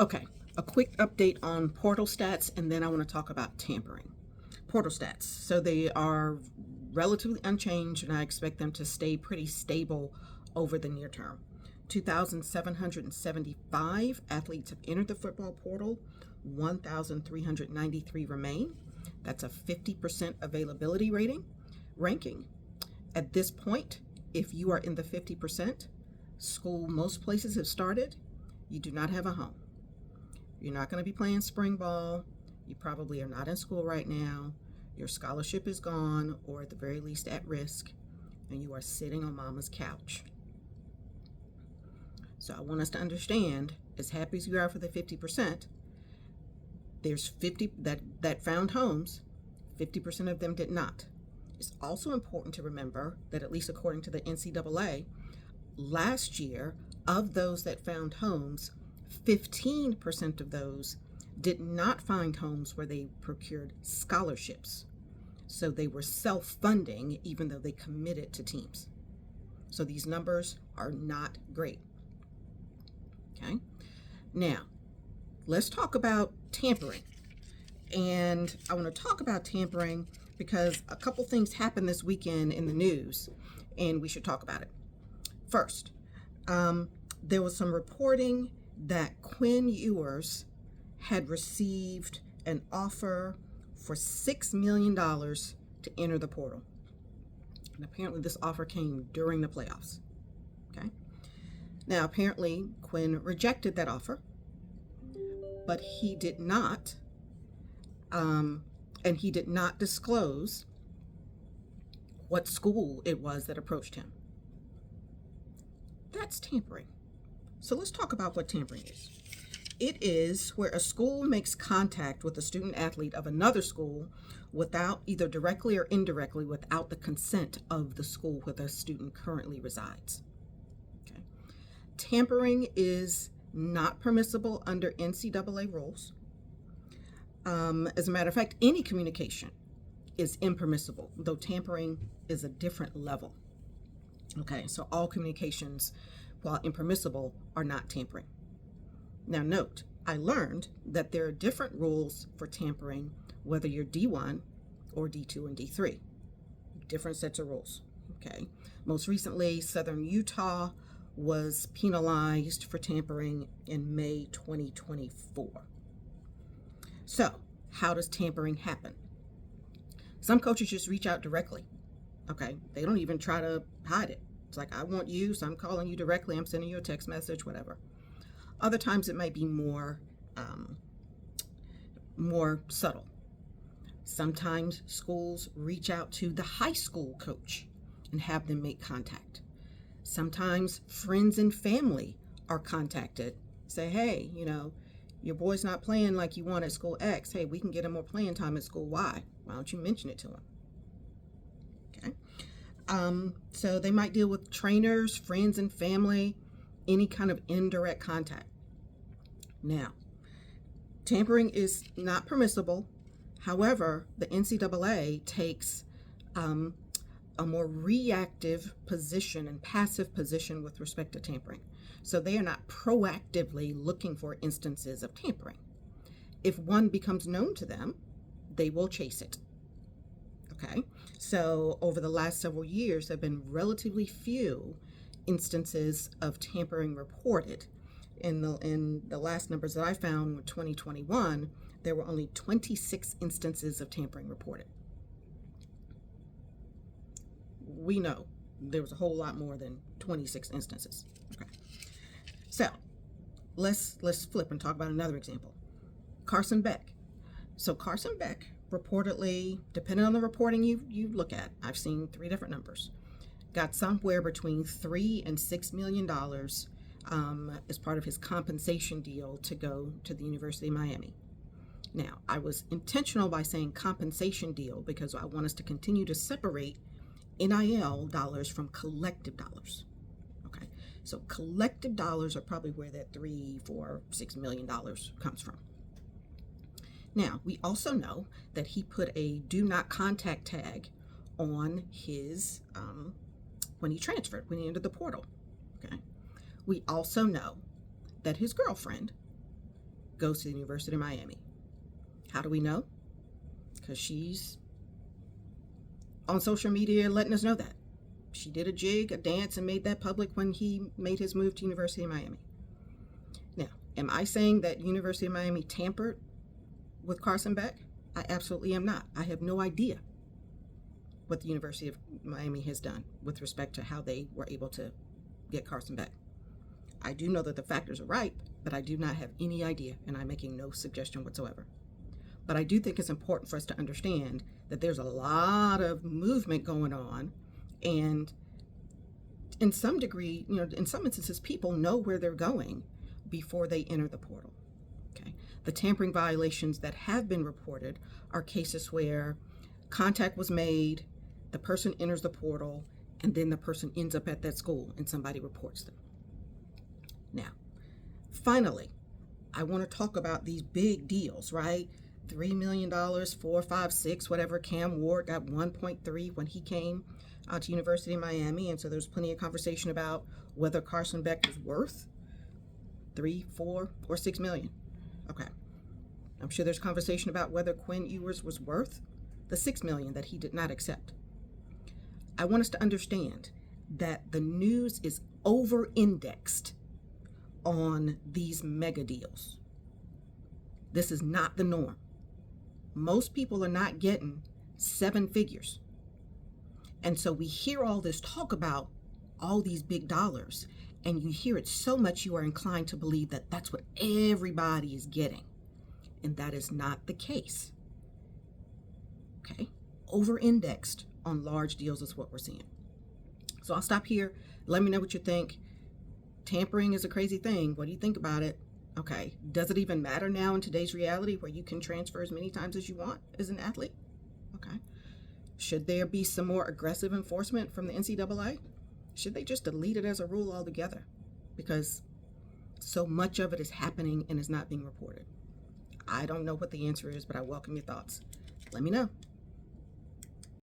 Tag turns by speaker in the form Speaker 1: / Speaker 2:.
Speaker 1: Okay, a quick update on portal stats, and then I want to talk about tampering. Portal stats. So they are relatively unchanged, and I expect them to stay pretty stable over the near term. 2,775 athletes have entered the football portal, 1,393 remain. That's a 50% availability ranking. At this point, if you are in the 50%, most places have started, you do not have a home. You're not going to be playing spring ball. You probably are not in school right now. Your scholarship is gone, or at the very least at risk, and you are sitting on mama's couch. So I want us to understand, as happy as you are for the 50%, there's 50 that found homes, 50% of them did not. It's also important to remember that, at least according to the NCAA, last year, of those that found homes, 15% of those did not find homes where they procured scholarships. So they were self-funding even though they committed to teams. So these numbers are not great. Okay. Now, let's talk about tampering. And I want to talk about tampering because a couple things happened this weekend in the news, and we should talk about it. First, there was some reporting that Quinn Ewers had received an offer for $6 million to enter the portal. And apparently this offer came during the playoffs. Okay. Now, apparently Quinn rejected that offer, but he did not, and he did not disclose what school it was that approached him. That's tampering. So let's talk about what tampering is. It is where a school makes contact with a student athlete of another school without, either directly or indirectly, without the consent of the school where the student currently resides. Okay. Tampering is not permissible under NCAA rules. As a matter of fact, any communication is impermissible, though tampering is a different level. Okay, so all communications, while impermissible, are not tampering. Now note, I learned that there are different rules for tampering, whether you're D1 or D2 and D3. Different sets of rules. Okay. Most recently, Southern Utah was penalized for tampering in May 2024. So, how does tampering happen? Some coaches just reach out directly. Okay, they don't even try to hide it. It's like, I want you, so I'm calling you directly, I'm sending you a text message, whatever. Other times it might be more subtle. Sometimes schools reach out to the high school coach and have them make contact. Sometimes friends and family are contacted. Say, hey, your boy's not playing like you want at school X. Hey, we can get him more playing time at school Y. Why don't you mention it to him? Okay. So they might deal with trainers, friends and family, any kind of indirect contact. Now, tampering is not permissible. However, the NCAA takes a more reactive position and passive position with respect to tampering. So they are not proactively looking for instances of tampering. If one becomes known to them, they will chase it. Okay, so over the last several years, there have been relatively few instances of tampering reported. In the last numbers that I found, 2021, there were only 26 instances of tampering reported. We know there was a whole lot more than 26 instances. Okay, so let's flip and talk about another example. Carson Beck. So Carson Beck reportedly, depending on the reporting you look at, I've seen 3 different numbers, got somewhere between $3 and $6 million as part of his compensation deal to go to the University of Miami. Now, I was intentional by saying compensation deal because I want us to continue to separate NIL dollars from collective dollars. Okay, so collective dollars are probably where that $3, $4, $6 million comes from. Now, we also know that he put a do not contact tag on his, when he transferred, when he entered the portal. Okay. We also know that his girlfriend goes to the University of Miami. How do we know? Because she's on social media letting us know that. She did a jig, a dance, and made that public when he made his move to University of Miami. Now, am I saying that University of Miami tampered with Carson Beck? I absolutely am not. I have no idea what the University of Miami has done with respect to how they were able to get Carson Beck. I do know that the factors are right, but I do not have any idea, and I'm making no suggestion whatsoever. But I do think it's important for us to understand that there's a lot of movement going on, and in some degree, in some instances, people know where they're going before they enter the portal. Okay. The tampering violations that have been reported are cases where contact was made, the person enters the portal, and then the person ends up at that school and somebody reports them. Now, finally, I want to talk about these big deals, right? $3 million, 4, 5, 6, whatever. Cam Ward got 1.3 when he came to University of Miami, and so there's plenty of conversation about whether Carson Beck is worth 3, 4, or 6 million. Okay. I'm sure there's conversation about whether Quinn Ewers was worth the 6 million that he did not accept. I want us to understand that the news is over-indexed on these mega deals. This is not the norm. Most people are not getting 7 figures. And so we hear all this talk about all these big dollars, and you hear it so much you are inclined to believe that that's what everybody is getting. And that is not the case. Okay? Over-indexed on large deals is what we're seeing. So I'll stop here. Let me know what you think. Tampering is a crazy thing. What do you think about it? Okay. Does it even matter now in today's reality where you can transfer as many times as you want as an athlete? Okay. Should there be some more aggressive enforcement from the NCAA? Should they just delete it as a rule altogether? Because so much of it is happening and is not being reported. I don't know what the answer is, but I welcome your thoughts. Let me know.